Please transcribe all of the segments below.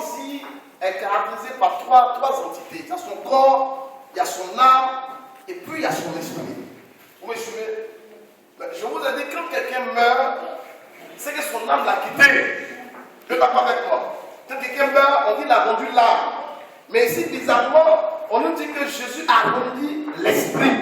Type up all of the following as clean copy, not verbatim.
ici est caractérisé par trois entités. Il y a son corps, il y a son âme, et puis il y a son esprit. Vous me suivez? Je vous ai dit, quand quelqu'un meurt, c'est que son âme l'a quitté. Ne pas avec moi. Quand quelqu'un meurt, on dit qu'il a rendu l'âme. Mais ici, bizarrement, on nous dit que Jésus a rendu l'esprit.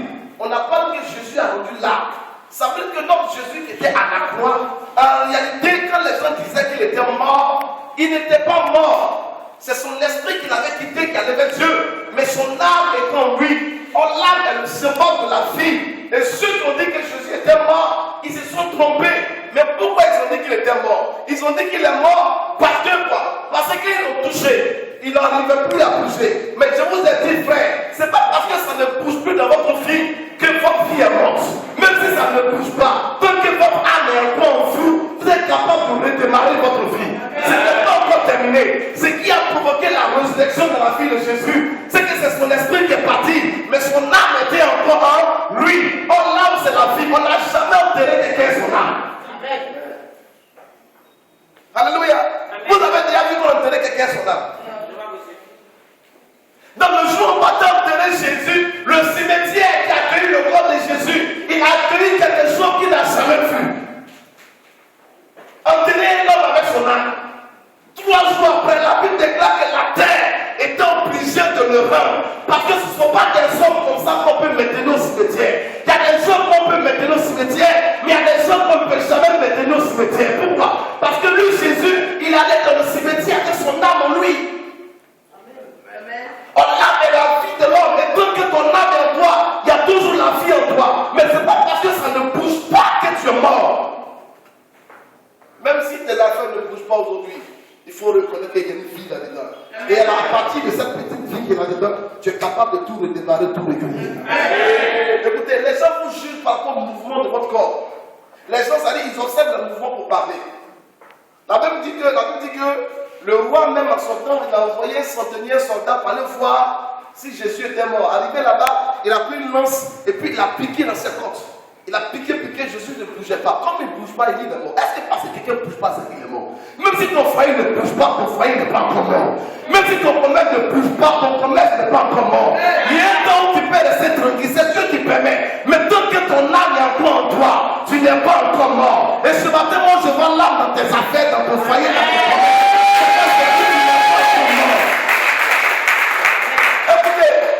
On n'a pas dit que Jésus a rendu l'âme. Ça veut dire que notre Jésus qui était à la croix, en réalité, quand les gens disaient qu'il était mort, il n'était pas mort. C'est son esprit qui l'avait quitté, qui allait vers Dieu. Mais son âme est en lui. Or, l'âme est le symbole de la vie. Et ceux qui ont dit que Jésus était mort, ils se sont trompés. Mais pourquoi ils ont dit qu'il était mort? Ils ont dit qu'il est mort parce que quoi? Parce qu'ils l'ont touché. Il n'arrivait plus à bouger. Mais je vous ai dit, frère, c'est pas parce que ça ne bouge plus dans votre vie que votre vie est morte. Même si ça ne bouge pas, tant que votre âme est encore en vous, vous êtes capable de redémarrer votre vie. Ce n'est pas encore terminé. Ce qui a provoqué la résurrection dans la vie de Jésus, c'est que c'est son esprit qui est parti, mais son âme était encore en lui. Or, l'âme, c'est la vie. On n'a jamais enterré quelqu'un son âme. Alléluia. Vous avez déjà vu qu'on enterrait quelqu'un son âme. Dans le jour où on va enterrer Jésus, le cimetière qui a accueilli le corps de Jésus, il a accueilli quelque chose qu'il n'a jamais vu. Enterrer un homme avec son âme. 3 jours après, la Bible déclare que la terre était obligée de le rendre. Parce que ce ne sont pas des hommes comme ça qu'on peut mettre au cimetière. Il y a des hommes qu'on peut mettre au cimetière, mais il y a des hommes qu'on ne peut jamais mettre au cimetière. Pourquoi? Parce que lui, Jésus, il allait dans le cimetière avec son âme en lui. Or, l'âme est la vie de l'homme. Et tant que ton âme est en toi, il y a toujours la vie en toi. Mais ce n'est pas parce que ça ne bouge pas que tu es mort. Même si tes affaires ne bougent pas aujourd'hui, il faut reconnaître qu'il y a une vie là-dedans. Et à partir de cette petite vie qui est là-dedans, tu es capable de tout redémarrer, tout recueillir. Écoutez, les gens vous jugent par rapport au mouvement de votre corps. Les gens, ça dit, ils observent le mouvement pour parler. La Bible dit que le roi, même en son temps, il a envoyé 101 soldats pour aller voir si Jésus était mort. Arrivé là-bas, il a pris une lance et puis il a piqué dans ses côtes. Il a piqué, Jésus ne bougeait pas. Comme il ne bouge pas, il est mort. Est-ce que parce que quelqu'un ne bouge pas, c'est qu'il est mort? Même si ton foyer ne bouge pas, ton foyer n'est pas encore mort. Même si ton commerce ne bouge pas, ton commerce n'est pas encore mort. Il y a un temps où tu peux rester tranquille, c'est Dieu qui permet. Mais tant que ton âme est encore en toi, tu n'es pas encore mort. Et ce matin, moi, je vois l'âme dans tes affaires, dans ton foyer, dans ton commerce.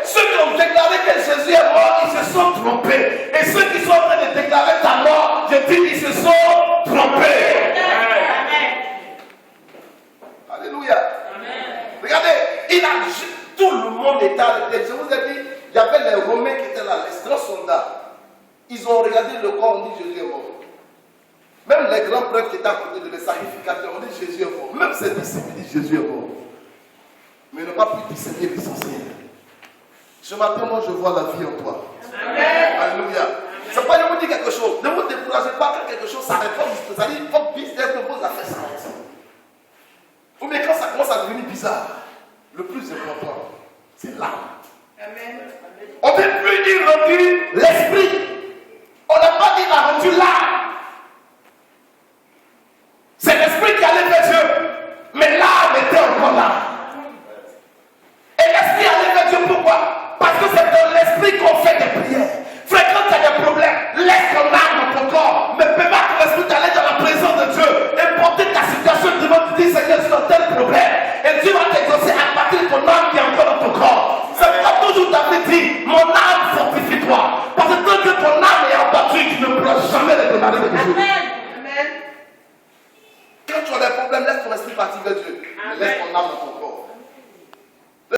Ceux qui ont déclaré que Jésus est mort, ils se sont trompés. Et ceux qui sont en train de déclarer ta mort, je dis, ils se sont trompés. Amen. Alléluia. Amen. Regardez, tout le monde était arrêté. Je vous ai dit, il y avait les Romains qui étaient là, les grands soldats. Ils ont regardé le corps, on dit Jésus est mort. Même les grands prêtres qui étaient à côté de les sacrificateurs, on dit Jésus est mort. Même ses disciples disent Jésus est mort. Mais ils n'ont pas pu discerner l'essentiel. Ce matin, moi, je vois la vie en toi. Amen. Alléluia. C'est pas de vous dire quelque chose. Ne vous découragez pas quand quelque chose s'arrête. C'est-à-dire, votre business de vos affaires s'arrêtent. Ou bien quand ça commence à devenir bizarre, le plus important, c'est l'âme. Amen. On ne peut plus dire rendu l'esprit. On n'a pas dit a rendu l'âme. C'est l'esprit qui allait vers Dieu. Mais l'âme était encore là. Et l'esprit allait vers Dieu, pourquoi? Parce que c'est dans l'esprit qu'on fait des prières. Frère, quand tu as des problèmes, laisse ton âme dans ton corps. Mais permets à ton esprit d'aller dans la présence de Dieu et porter ta situation devant te dire, Seigneur, tu as tel problème. Et Dieu va t'exaucer à partir de ton âme qui est encore dans ton corps. C'est pourquoi toujours t'avais dit, mon âme fortifie-toi. Parce que tant que ton âme est abattue, tu ne pourras jamais redémarrer de Dieu. Amen. Quand tu as des problèmes, laisse ton esprit partir vers Dieu. Mais laisse ton âme dans ton corps.